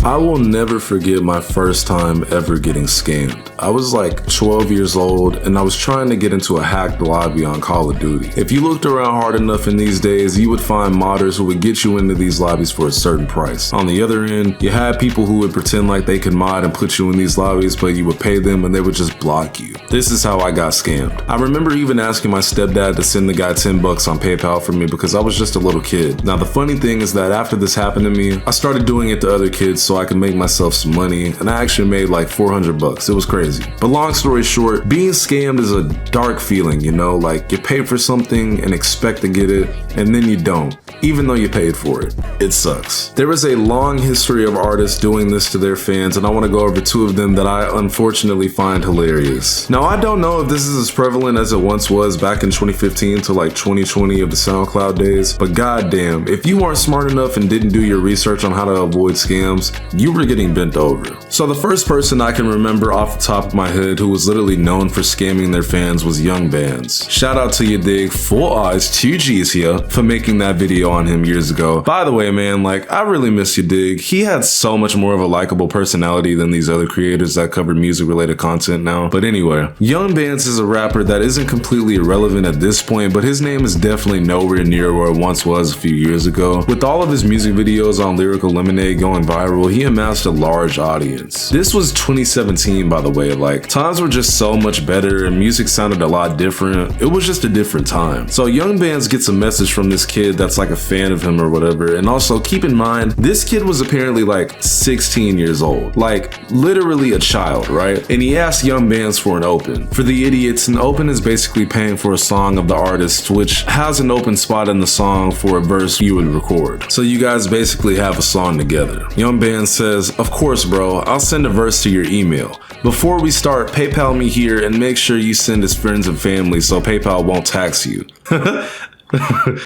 I will never forget my first time ever getting scammed. I was like 12 years old and I was trying to get into a hacked lobby on Call of Duty. If you looked around hard enough in these days, you would find modders who would get you into these lobbies for a certain price. On the other end, you had people who would pretend like they could mod and put you in these lobbies, but you would pay them and they would just block you. This is how I got scammed. I remember even asking my stepdad to send the guy $10 on PayPal for me because I was just a little kid. Now the funny thing is that after this happened to me, I started doing it to other kids so I could make myself some money, and I actually made like $400. It was crazy. But long story short, being scammed is a dark feeling, you know, like you pay for something and expect to get it, and then you don't, even though you paid for it. It sucks. There is a long history of artists doing this to their fans, and I want to go over two of them that I unfortunately find hilarious. Now, I don't know if this is as prevalent as it once was back in 2015 to like 2020 of the SoundCloud days, but goddamn, if you weren't smart enough and didn't do your research on how to avoid scams, you were getting bent over. So the first person I can remember off the top of my head who was literally known for scamming their fans was Young Bands. Shout out to you, dig, 4 eyes, 2 G's here for making that video on him years ago. By the way, man, like, I really miss you, dig. He had so much more of a likable personality than these other creators that cover music related content now. But anyway, Young Bands is a rapper that isn't completely irrelevant at this point, but his name is definitely nowhere near where it once was a few years ago. With all of his music videos on Lyrical Lemonade going viral, he amassed a large audience. This was 2017, by the way. Like, times were just so much better and music sounded a lot different. It was just a different time. So Young Bands gets a message from this kid that's like a fan of him or whatever. And also keep in mind, this kid was apparently like 16 years old, like literally a child, right? And he asked Young Bands for an open. For the idiots, an open is basically paying for a song of the artist, which has an open spot in the song for a verse you would record. So you guys basically have a song together. Young Bands says, "Of course, bro, I'll send a verse to your email. Before we start, PayPal me here and make sure you send his friends and family so PayPal won't tax you."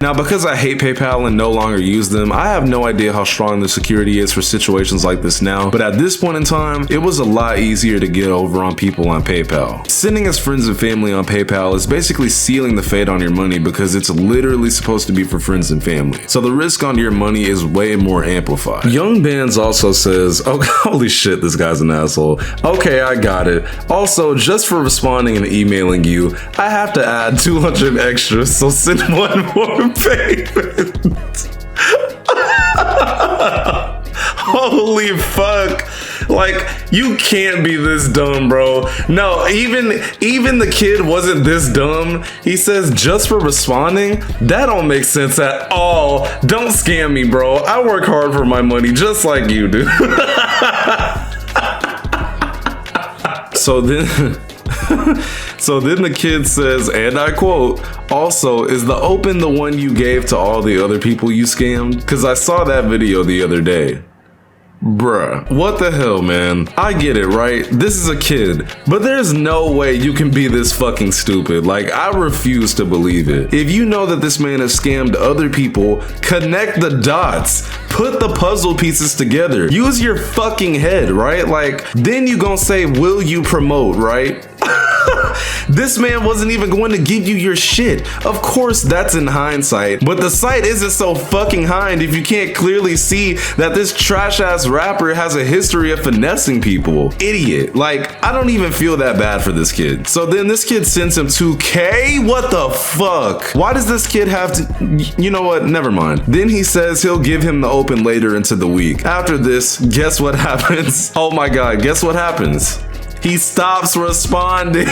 Now, because I hate PayPal and no longer use them, I have no idea how strong the security is for situations like this now, but at this point in time, it was a lot easier to get over on people on PayPal. Sending his friends and family on PayPal is basically sealing the fate on your money because it's literally supposed to be for friends and family. So the risk on your money is way more amplified. Young Bands also says, "Oh, holy shit, this guy's an asshole. Okay, I got it. Also, just for responding and emailing you, I have to add 200 extra, so send one more payment." Holy fuck. Like, you can't be this dumb, bro. No, even the kid wasn't this dumb. He says, "Just for responding?" That don't make sense at all. Don't scam me, bro. I work hard for my money just like you do. So then the kid says, and I quote, "Also, is the open the one you gave to all the other people you scammed? Because I saw that video the other day." Bruh, what the hell, man? I get it, right? This is a kid, but there's no way you can be this fucking stupid. Like, I refuse to believe it. If you know that this man has scammed other people, connect the dots. Put the puzzle pieces together. Use your fucking head, right? Like, then you gonna say, "Will you promote," right? This man wasn't even going to give you your shit. Of course, that's in hindsight, but the sight isn't so fucking hind if you can't clearly see that this trash ass rapper has a history of finessing people. Idiot. Like, I don't even feel that bad for this kid. So then this kid sends him 2K? What the fuck? Why does this kid have to? You know what? Never mind. Then he says he'll give him the open later into the week. After this, guess what happens? Oh my god, guess what happens? He stops responding.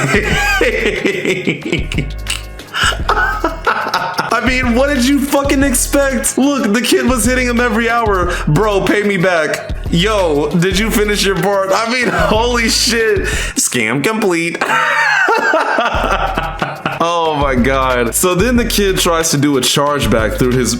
I mean, what did you fucking expect? Look, the kid was hitting him every hour. "Bro, pay me back. Yo, did you finish your part?" I mean, holy shit. Scam complete. Oh my god. So then the kid tries to do a chargeback through his...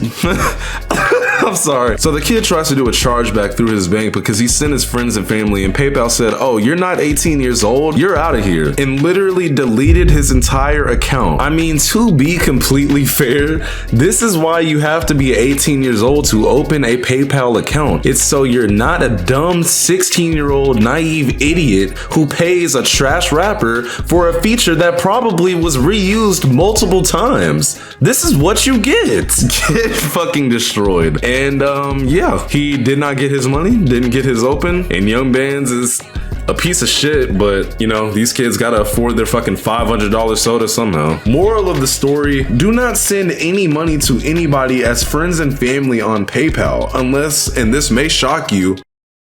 I'm sorry. So the kid tries to do a chargeback through his bank because he sent his friends and family, and PayPal said, "Oh, you're not 18 years old? You're out of here." And literally deleted his entire account. I mean, to be completely fair, this is why you have to be 18 years old to open a PayPal account. It's so you're not a dumb 16-year-old naive idiot who pays a trash rapper for a feature that probably was reused multiple times. This is what you get. Get fucking destroyed. destroyed. And yeah, he did not get his money, didn't get his open, and Young Bands is a piece of shit, but you know, these kids gotta afford their fucking $500 soda somehow. Moral of the story, do not send any money to anybody as friends and family on PayPal unless, and this may shock you,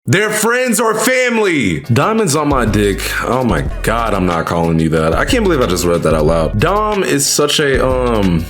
they're friends or family. Diamonds on my dick. Oh my god, I'm not calling you that. I can't believe I just read that out loud. Dom is such a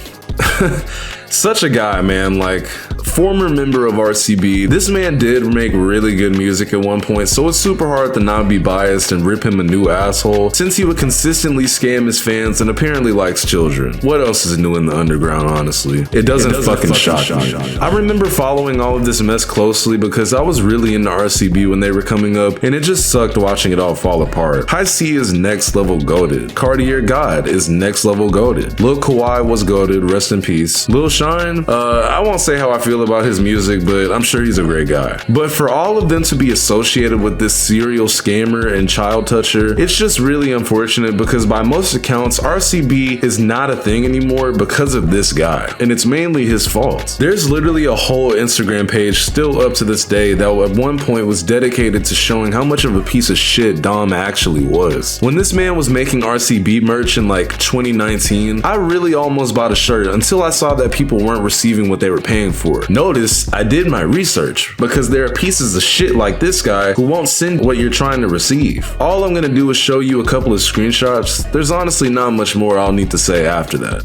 such a guy, man. Like, former member of RCB. This man did make really good music at one point, so it's super hard to not be biased and rip him a new asshole, since he would consistently scam his fans and apparently likes children. What else is new in the underground, honestly? It doesn't fucking shock me. I remember following all of this mess closely because I was really into RCB when they were coming up, and it just sucked watching it all fall apart. High C is next level goated. Cartier God is next level goated. Lil Kawhi was goated, rest in peace. Lil Shine, I won't say how I feel about his music, but I'm sure he's a great guy. But for all of them to be associated with this serial scammer and child toucher, it's just really unfortunate because by most accounts, RCB is not a thing anymore because of this guy, and it's mainly his fault. There's literally a whole Instagram page still up to this day that at one point was dedicated to showing how much of a piece of shit Dom actually was. When this man was making RCB merch in like 2019, I really almost bought a shirt until I saw that people weren't receiving what they were paying for. Notice I did my research because there are pieces of shit like this guy who won't send what you're trying to receive. All I'm gonna do is show you a couple of screenshots. There's honestly not much more I'll need to say after that.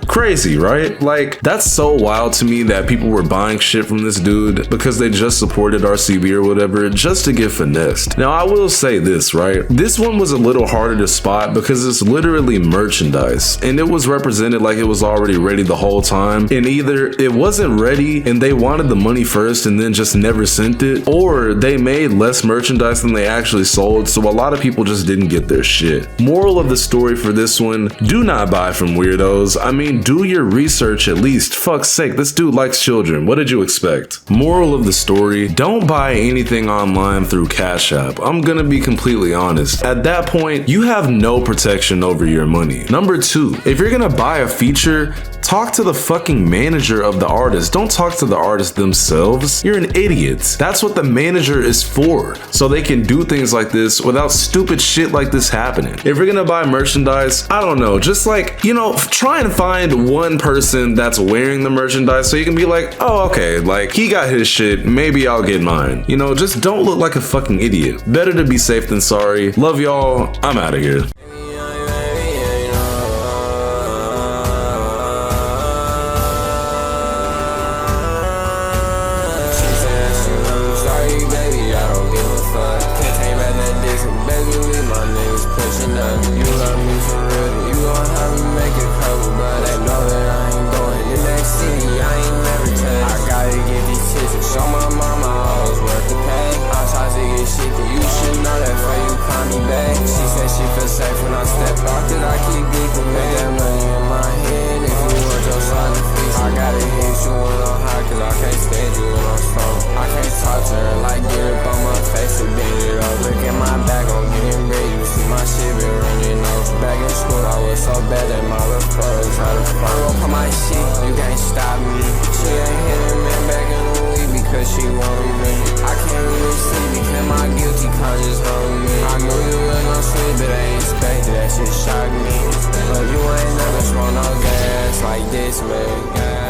Crazy, right? Like, that's so wild to me that people were buying shit from this dude because they just supported RCB or whatever just to get finessed. Now, I will say this, right? This one was a little harder to spot because it's literally merchandise and it was represented like it was already ready the whole time, and either it wasn't ready and they wanted the money first and then just never sent it, or they made less merchandise than they actually sold, so a lot of people just didn't get their shit. Moral of the story for this one, do not buy from weirdos. I mean, do your research at least. Fuck's sake, this dude likes children. What did you expect? Moral of the story, don't buy anything online through Cash App. I'm gonna be completely honest. At that point, you have no protection over your money. Number two, if you're gonna buy a feature, talk to the fucking manager of the artist. Don't talk to the artist themselves. You're an idiot. That's what the manager is for, so they can do things like this without stupid shit like this happening. If you're gonna buy merchandise, I don't know, just like, you know, try and find one person that's wearing the merchandise so you can be like, oh, okay, like, he got his shit, maybe I'll get mine. You know, just don't look like a fucking idiot. Better to be safe than sorry. Love y'all. I'm out of here.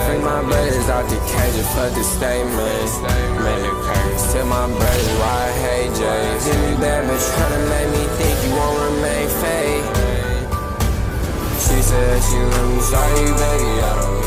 Free my brothers out the cage and fuck the statement. Made the curse. Tell my brothers why I hate J's. Give me bad bitch tryna make me think you won't remain fake. She said she let me sorry baby, I don't